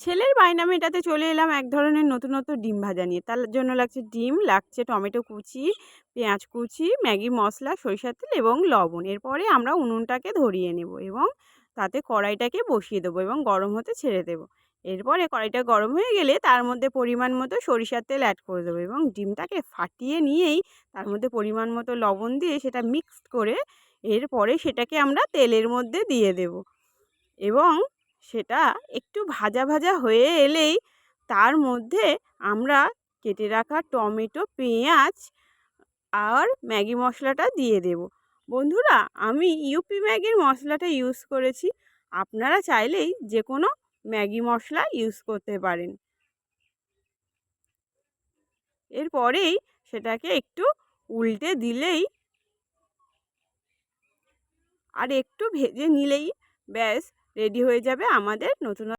ছেলের বায়না মেটাতে চলে এলাম এক ধরনের নতুনত্ব ডিম ভাজা নিয়ে। তার জন্য লাগছে ডিম, লাগছে টমেটো কুচি, পেঁয়াজ কুচি, ম্যাগি মশলা, সরিষার তেল এবং লবণ। এরপরে আমরা উনুনটাকে ধরিয়ে নেব এবং তাতে কড়াইটাকে বসিয়ে দেবো এবং গরম হতে ছেড়ে দেবো। এরপরে কড়াইটা গরম হয়ে গেলে তার মধ্যে পরিমাণ মতো সরিষার তেল অ্যাড করে দেবো এবং ডিমটাকে ফাটিয়ে নিয়েই তার মধ্যে পরিমাণ মতো লবণ দিয়ে সেটা মিক্সড করে এরপরে সেটাকে আমরা তেলের মধ্যে দিয়ে দেবো এবং সেটা একটু ভাজা ভাজা হয়ে এলেই তার মধ্যে আমরা কেটে রাখা টমেটো, পেঁয়াজ আর ম্যাগি মশলাটা দিয়ে দেব। বন্ধুরা, আমি ইউপি ম্যাগির মশলাটা ইউজ করেছি। আপনারা চাইলেই যে কোনো ম্যাগি মশলা ইউজ করতে পারেন। এরপরেই সেটাকে একটু উল্টে দিলেই আর একটু ভেজে নিলেই ব্যাস রেডি হয়ে যাবে আমাদের নতুন